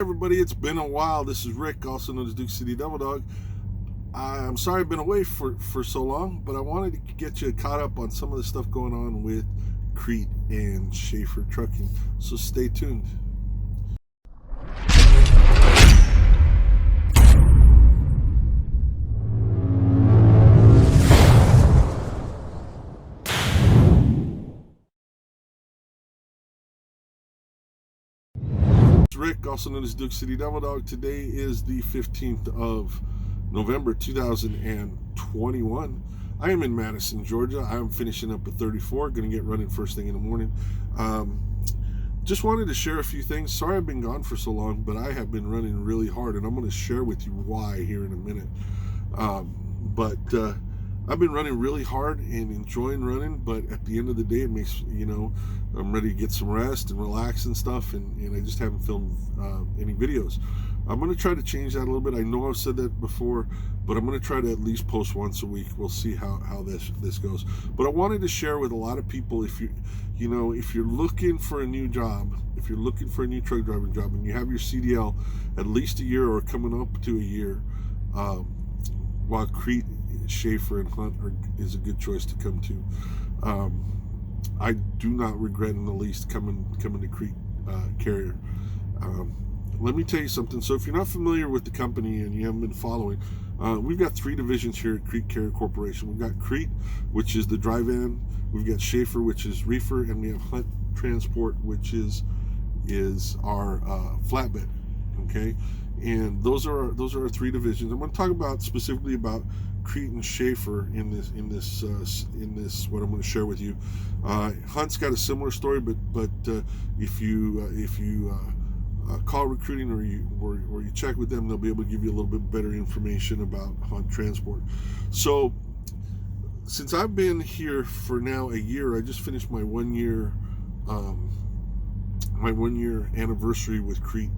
Everybody, it's been a while. This is Rick, also known as Duke City Devil Dog. I'm sorry I've been away for so long, but I wanted to get you caught up on some of the stuff going on with Crete and Shaffer Trucking. So stay tuned. It's Rick, also known as Duke City Devil Dog. Today is the 15th of November 2021. I am in Madison, Georgia. I'm finishing up a 34, going to get running first thing in the morning. Just wanted to share a few things. Sorry I've been gone for so long, but I have been running really hard, and I'm going to share with you why here in a minute. But I've been running really hard and enjoying running, but at the end of the day, it makes, I'm ready to get some rest and relax and stuff, and I just haven't filmed any videos. I'm going to try to change that a little bit. I know I've said that before, but I'm going to try to at least post once a week. We'll see how this goes. But I wanted to share with a lot of people, if you're looking for a new job, if you're looking for a new truck driving job, and you have your CDL at least a year or coming up to a year, while Crete, Schaffer and Hunt is a good choice to come to. I do not regret in the least coming to Crete Carrier. Let me tell you something. So if you're not familiar with the company and you haven't been following, we've got three divisions here at Crete Carrier Corporation. We've got Crete, which is the dry van. We've got Shaffer, which is reefer, and we have Hunt Transport, which is our flatbed. Okay, and those are our three divisions. I'm going to talk about specifically about Crete and Shaffer in this what I'm going to share with you. Hunt's got a similar story, but if you call recruiting or you check with them, they'll be able to give you a little bit better information about Hunt Transport. So since I've been here for now a year, I just finished my 1 year anniversary with Crete.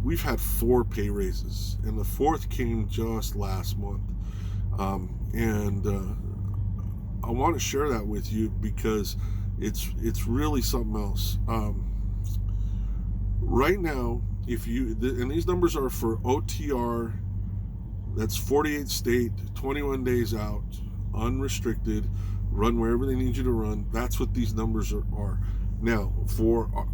We've had 4 pay raises, and the 4th came just last month. And I want to share that with you because it's really something else. Right now, and these numbers are for OTR, that's 48 state, 21 days out, unrestricted, run wherever they need you to run. That's what these numbers are. Now,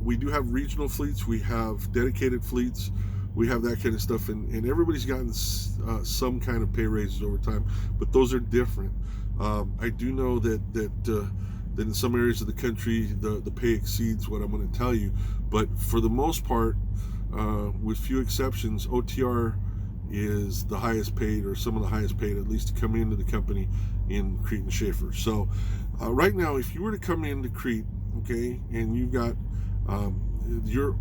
we do have regional fleets, we have dedicated fleets, we have that kind of stuff, and everybody's gotten some kind of pay raises over time, but those are different. I do know that in some areas of the country, the pay exceeds what I'm going to tell you, but for the most part, with few exceptions, OTR is the highest paid, or some of the highest paid, at least to come into the company in Crete and Shaffer. So right now, if you were to come into Crete, okay, and you've got your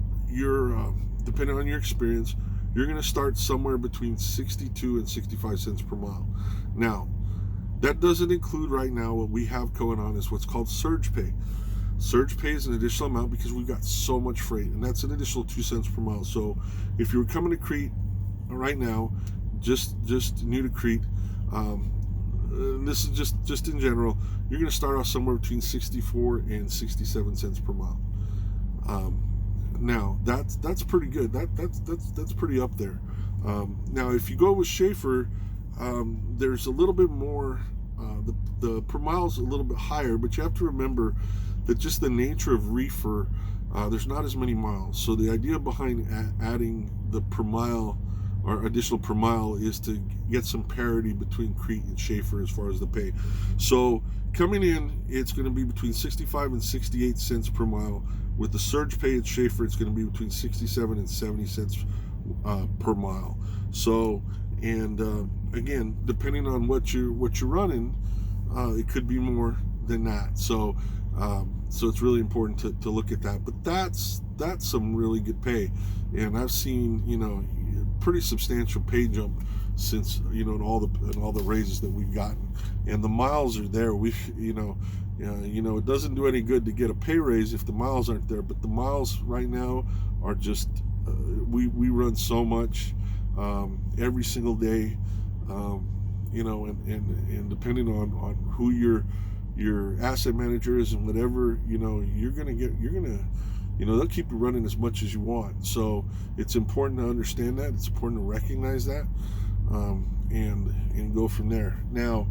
depending on your experience, you're going to start somewhere between 62 and 65 cents per mile. Now, that doesn't include right now what we have going on is what's called surge pay. Surge pay is an additional amount because we've got so much freight, and that's an additional 2 cents per mile. So if you were coming to Crete right now, just new to Crete, this is just in general, you're going to start off somewhere between 64 and 67 cents per mile. Now that's pretty good. That's pretty up there. Now if you go with Shaffer, there's a little bit more. The per mile is a little bit higher, but you have to remember that just the nature of reefer, there's not as many miles. So the idea behind adding the per mile or additional per mile is to get some parity between Crete and Shaffer as far as the pay. So coming in, it's going to be between 65 and 68 cents per mile. With the surge pay at Shaffer, it's going to be between 67 and 70 cents per mile. So, and again, depending on what you're running, it could be more than that. So it's really important to look at that. But that's some really good pay, and I've seen pretty substantial pay jump since in all the raises that we've gotten, and the miles are there. It doesn't do any good to get a pay raise if the miles aren't there. But the miles right now are just we run so much every single day, and depending on who your asset manager is and whatever, you're gonna they'll keep you running as much as you want. So it's important to understand that. It's important to recognize that, and go from there. Now,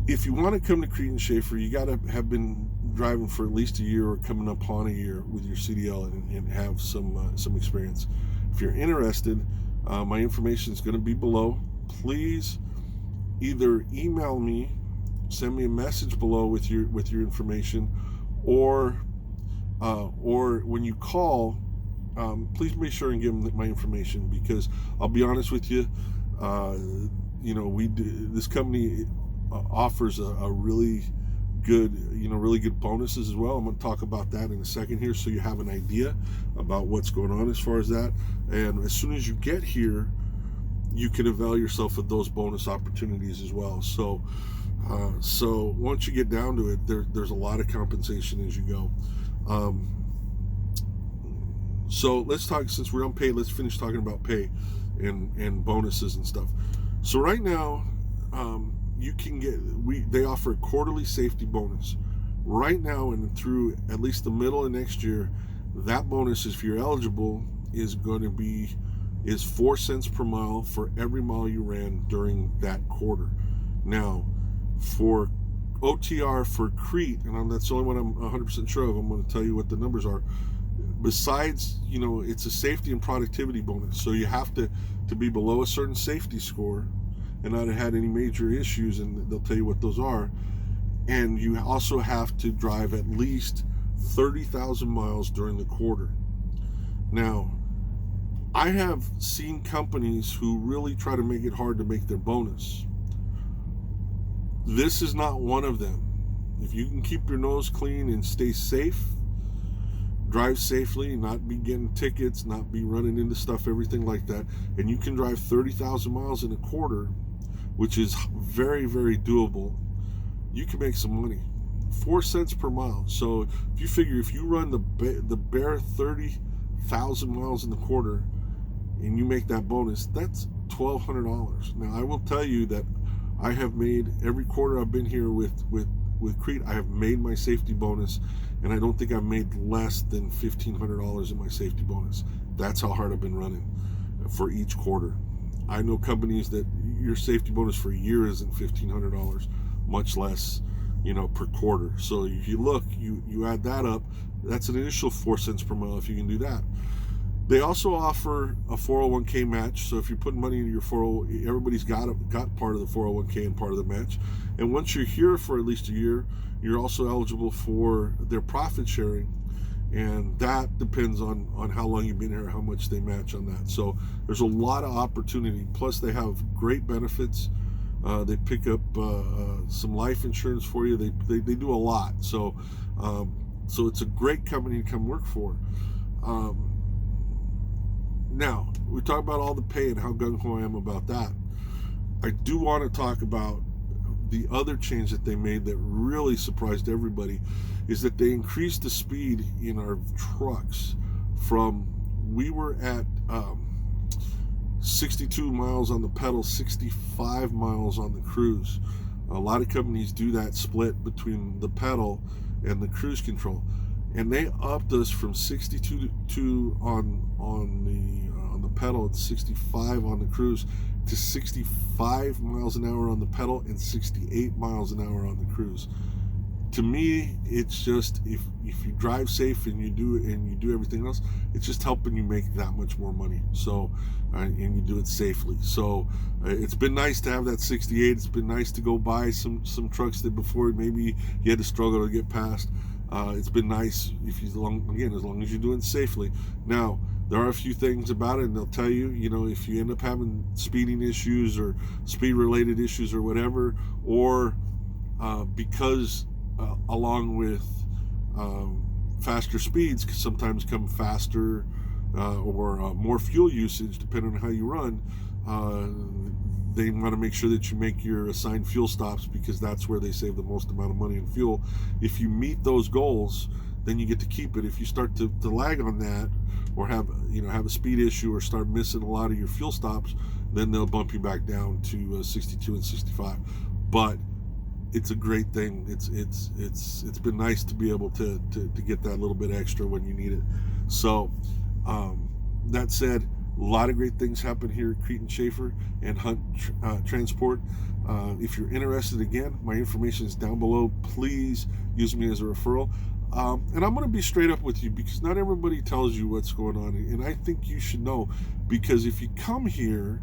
if you want to come to Crete and Shaffer, you got to have been driving for at least a year or coming up on a year with your CDL and have some experience. If you're interested, my information is going to be below. Please either email me, send me a message below with your information, or when you call, please make sure and give them my information, because I'll be honest with you, this company offers a really good bonuses as well. I'm going to talk about that in a second here, so you have an idea about what's going on as far as that. And as soon as you get here, you can avail yourself of those bonus opportunities as well. So once you get down to it, there's a lot of compensation as you go. So let's talk, since we're on pay, let's finish talking about pay and bonuses and stuff. So right now, you can they offer a quarterly safety bonus right now, and through at least the middle of next year. That bonus, if you're eligible, is 4 cents per mile for every mile you ran during that quarter. Now, for OTR for Crete, and that's the only one I'm 100% sure of, I'm going to tell you what the numbers are. Besides, it's a safety and productivity bonus, so you have to be below a certain safety score and not have had any major issues, and they'll tell you what those are. And you also have to drive at least 30,000 miles during the quarter. Now, I have seen companies who really try to make it hard to make their bonus. This is not one of them. If you can keep your nose clean and stay safe, drive safely, not be getting tickets, not be running into stuff, everything like that, and you can drive 30,000 miles in a quarter, which is very, very doable, you can make some money. 4 cents per mile. So if you figure, if you run the bare 30,000 miles in the quarter and you make that bonus, that's $1,200. Now, I will tell you that I have made, every quarter I've been here with Crete, I have made my safety bonus, and I don't think I've made less than $1,500 in my safety bonus. That's how hard I've been running for each quarter. I know companies that your safety bonus for a year isn't $1,500, much less, per quarter. So if you look, you add that up, that's an initial 4 cents per mile if you can do that. They also offer a 401k match. So if you're putting money into your 401, everybody's got part of the 401k and part of the match. And once you're here for at least a year, you're also eligible for their profit sharing. And that depends on how long you've been here, how much they match on that. So there's a lot of opportunity. Plus, they have great benefits. They pick up some life insurance for you. They do a lot. So it's a great company to come work for. Now, we talk about all the pay and how gung-ho I am about that. I do want to talk about the other change that they made that really surprised everybody, is that they increased the speed in our trucks from, we were at 62 miles on the pedal, 65 miles on the cruise. A lot of companies do that split between the pedal and the cruise control, and they upped us from 62 on the pedal and 65 on the cruise to 65 miles an hour on the pedal and 68 miles an hour on the cruise. To me, it's just, if you drive safe and you do everything else, it's just helping you make that much more money. So, and you do it safely. So, it's been nice to have that 68. It's been nice to go buy some trucks that before maybe you had to struggle to get past. It's been nice as long as you're doing it safely. Now, there are a few things about it, and they'll tell you, if you end up having speeding issues or speed-related issues or whatever, or because along with faster speeds sometimes come faster or more fuel usage, depending on how you run, they want to make sure that you make your assigned fuel stops, because that's where they save the most amount of money in fuel. If you meet those goals, then you get to keep it. If you start to lag on that, or have a speed issue, or start missing a lot of your fuel stops, then they'll bump you back down to 62 and 65. But it's a great thing. It's been nice to be able to get that little bit extra when you need it. So that said, a lot of great things happen here at Crete and Shaffer and Hunt Transport. If you're interested, again, my information is down below. Please use me as a referral. And I'm going to be straight up with you, because not everybody tells you what's going on. And I think you should know, because if you come here,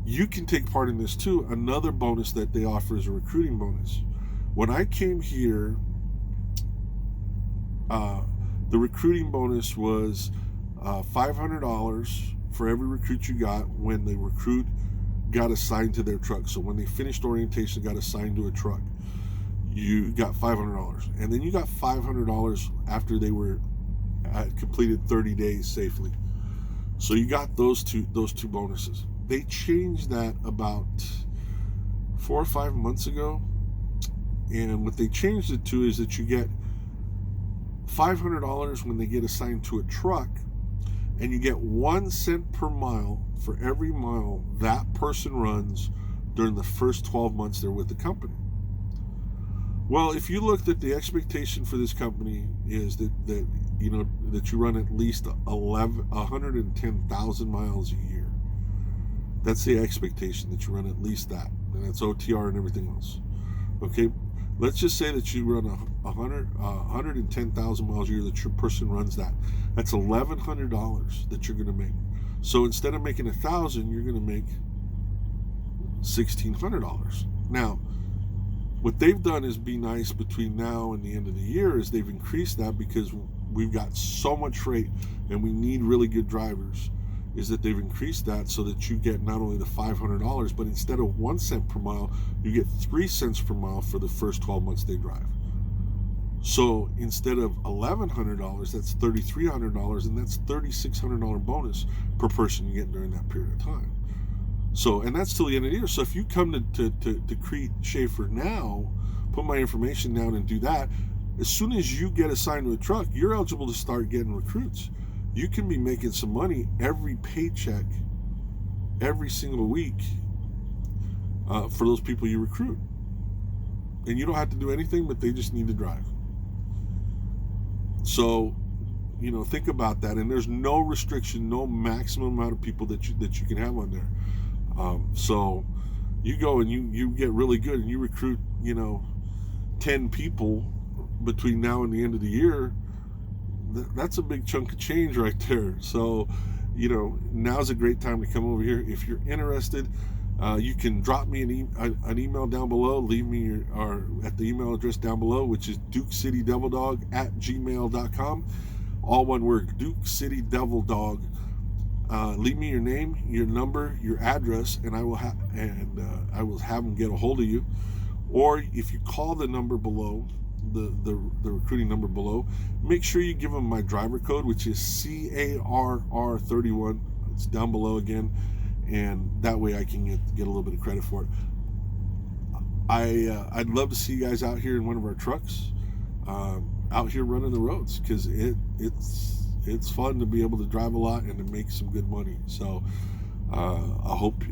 you can take part in this too. Another bonus that they offer is a recruiting bonus. When I came here, the recruiting bonus was $500 for every recruit you got when the recruit got assigned to their truck. So when they finished orientation, got assigned to a truck, you got $500. And then you got $500 after they were completed 30 days safely. So you got those two bonuses. They changed that about 4 or 5 months ago. And what they changed it to is that you get $500 when they get assigned to a truck, and you get 1 cent per mile for every mile that person runs during the first 12 months they're with the company. Well, if you looked at the expectation for this company is that you run at least 110,000 miles a year. That's the expectation, that you run at least that, and that's OTR and everything else. Okay, let's just say that you run 110,000 miles a year, that your person runs that. That's $1,100 that you're going to make. So instead of making $1,000, you're going to make $1,600. Now, what they've done is be nice between now and the end of the year, is they've increased that because we've got so much freight and we need really good drivers, is that they've increased that so that you get not only the $500, but instead of 1 cent per mile, you get 3 cents per mile for the first 12 months they drive. So instead of $1,100, that's $3,300, and that's $3,600 bonus per person you get during that period of time. So, and that's till the end of the year. So if you come to Crete Shaffer now, put my information down and do that, as soon as you get assigned to a truck, you're eligible to start getting recruits. You can be making some money every paycheck, every single week, for those people you recruit. And you don't have to do anything, but they just need to drive. So, think about that. And there's no restriction, no maximum amount of people that you can have on there. So you go and you get really good and you recruit, 10 people between now and the end of the year. That's a big chunk of change right there. So, now's a great time to come over here. If you're interested, you can drop me an email down below. Leave me at the email address down below, which is DukeCityDevilDog@gmail.com. All one word, DukeCityDevilDog. Leave me your name, your number, your address, and I will have them get a hold of you. Or if you call the number below, the recruiting number below, make sure you give them my driver code, which is CARR31. It's down below again, and that way I can get a little bit of credit for it. I'd love to see you guys out here in one of our trucks, out here running the roads, because it's fun to be able to drive a lot and to make some good money. So I hope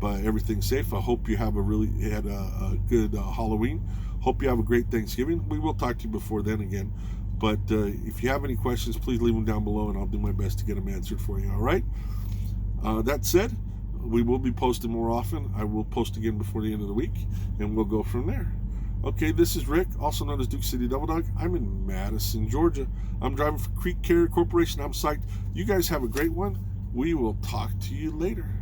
everything's safe. I hope you had a good Halloween. Hope you have a great Thanksgiving. We will talk to you before then again. But if you have any questions, please leave them down below, and I'll do my best to get them answered for you. All right? That said, we will be posting more often. I will post again before the end of the week, and we'll go from there. Okay, this is Rick, also known as Duke City Devil Dog. I'm in Madison, Georgia. I'm driving for Crete Carrier Corporation. I'm psyched. You guys have a great one. We will talk to you later.